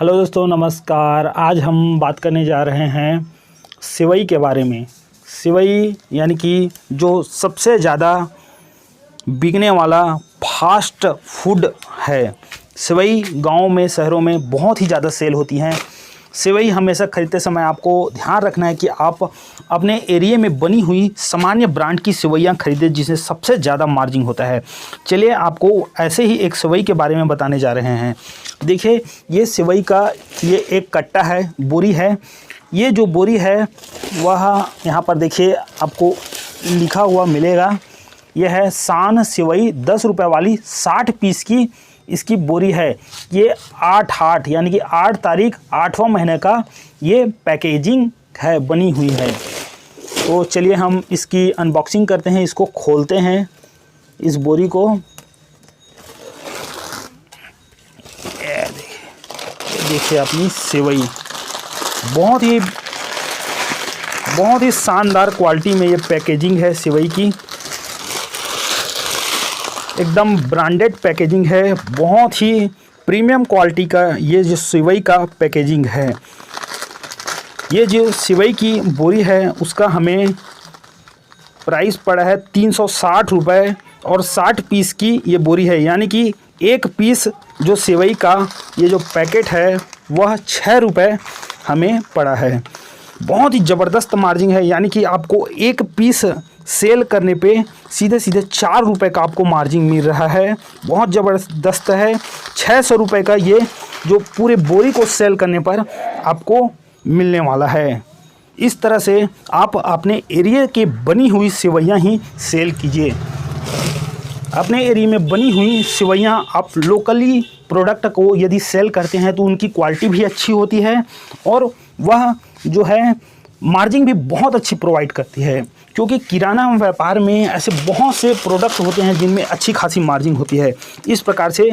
Hello दोस्तों, नमस्कार। आज हम बात करने जा रहे हैं सेवई के बारे में। सेवई यानी कि जो सबसे ज़्यादा बिकने वाला फास्ट फूड है। सेवई गाँव में, शहरों में बहुत ही ज़्यादा सेल होती हैं। सेवई हमेशा ख़रीदते समय आपको ध्यान रखना है कि आप अपने एरिया में बनी हुई सामान्य ब्रांड की सेवइयाँ खरीदें, जिससे सबसे ज़्यादा मार्जिन होता है। चलिए आपको ऐसे ही एक सेवई के बारे में बताने जा रहे हैं। देखिए, ये सेवई का ये एक कट्टा है, बोरी है। ये जो बोरी है वह यहाँ पर देखिए आपको लिखा हुआ मिलेगा। यह है शान सेवई 10 रुपये वाली 60 पीस की इसकी बोरी है। ये 8 यानी कि 8 तारीख 8वां महीने का ये पैकेजिंग है, बनी हुई है। तो चलिए हम इसकी अनबॉक्सिंग करते हैं, इसको खोलते हैं इस बोरी को। देखिए अपनी सेवई बहुत ही शानदार क्वालिटी में ये पैकेजिंग है सेवई की। एकदम ब्रांडेड पैकेजिंग है, बहुत ही प्रीमियम क्वालिटी का ये जो सेवई का पैकेजिंग है। ये जो सेवई की बोरी है उसका हमें प्राइस पड़ा है 360 रुपये और 60 पीस की ये बोरी है, यानी कि एक पीस जो सेवई का ये जो पैकेट है वह 6 रुपये हमें पड़ा है। बहुत ही ज़बरदस्त मार्जिन है, यानी कि आपको एक पीस सेल करने पे सीधे 4 रुपये का आपको मार्जिन मिल रहा है। बहुत ज़बरदस्त है। 600 रुपये का ये जो पूरे बोरी को सेल करने पर आपको मिलने वाला है। इस तरह से आप अपने एरिया के बनी हुई सेवइयाँ ही सेल कीजिए। अपने एरिया में बनी हुई सेवइयाँ आप लोकली प्रोडक्ट को यदि सेल करते हैं तो उनकी क्वालिटी भी अच्छी होती है और वह जो है मार्जिन भी बहुत अच्छी प्रोवाइड करती है, क्योंकि किराना व्यापार में ऐसे बहुत से प्रोडक्ट होते हैं जिनमें अच्छी खासी मार्जिन होती है। इस प्रकार से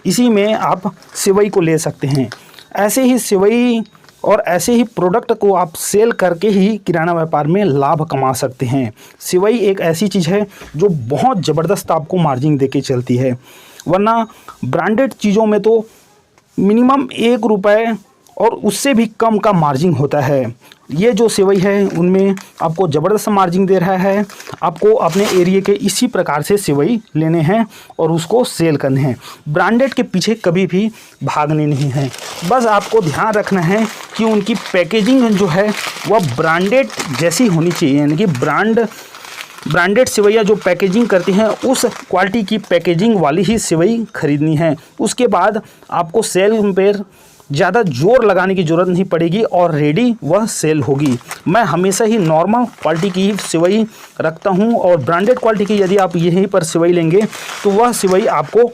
इसी में आप सेवई को ले सकते हैं। ऐसे ही सेवई और ऐसे ही प्रोडक्ट को आप सेल करके ही किराना व्यापार में लाभ कमा सकते हैं। सेवई एक ऐसी चीज़ है जो बहुत ज़बरदस्त आपको मार्जिन देके चलती है, वरना ब्रांडेड चीज़ों में तो मिनिमम 1 रुपये और उससे भी कम का मार्जिन होता है। ये जो सेवई है उनमें आपको ज़बरदस्त मार्जिन दे रहा है। आपको अपने एरिया के इसी प्रकार से सेवई लेने हैं और उसको सेल करने हैं। ब्रांडेड के पीछे कभी भी भागने नहीं है। बस आपको ध्यान रखना है कि उनकी पैकेजिंग जो है वह ब्रांडेड जैसी होनी चाहिए, यानी कि ब्रांडेड सेवइयाँ जो पैकेजिंग करती हैं उस क्वालिटी की पैकेजिंग वाली ही सेवई खरीदनी है। उसके बाद आपको सेल पर ज़्यादा जोर लगाने की ज़रूरत नहीं पड़ेगी और रेडी वह सेल होगी। मैं हमेशा ही नॉर्मल क्वालिटी की सेवई रखता हूं और ब्रांडेड क्वालिटी की यदि आप यहीं पर सेवई लेंगे तो वह सेवई आपको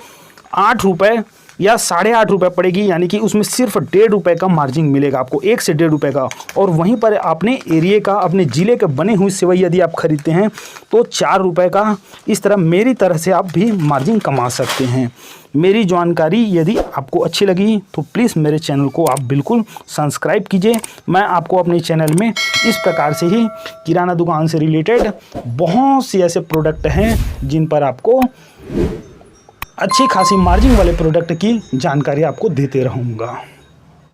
8 रुपये या 8.5 रुपये पड़ेगी, यानी कि उसमें सिर्फ 1.5 रुपये का मार्जिन मिलेगा आपको, 1 से 1.5 रुपये का। और वहीं पर अपने एरिया का, अपने ज़िले के बने हुई सेवई यदि आप खरीदते हैं तो 4 रुपये का। इस तरह मेरी तरह से आप भी मार्जिन कमा सकते हैं। मेरी जानकारी यदि आपको अच्छी लगी तो प्लीज़ मेरे चैनल को आप बिल्कुल सब्सक्राइब कीजिए। मैं आपको अपने चैनल में इस प्रकार से ही किराना दुकान से रिलेटेड बहुत सी ऐसे प्रोडक्ट हैं जिन पर आपको अच्छी खासी मार्जिन वाले प्रोडक्ट की जानकारी आपको देते रहूँगा।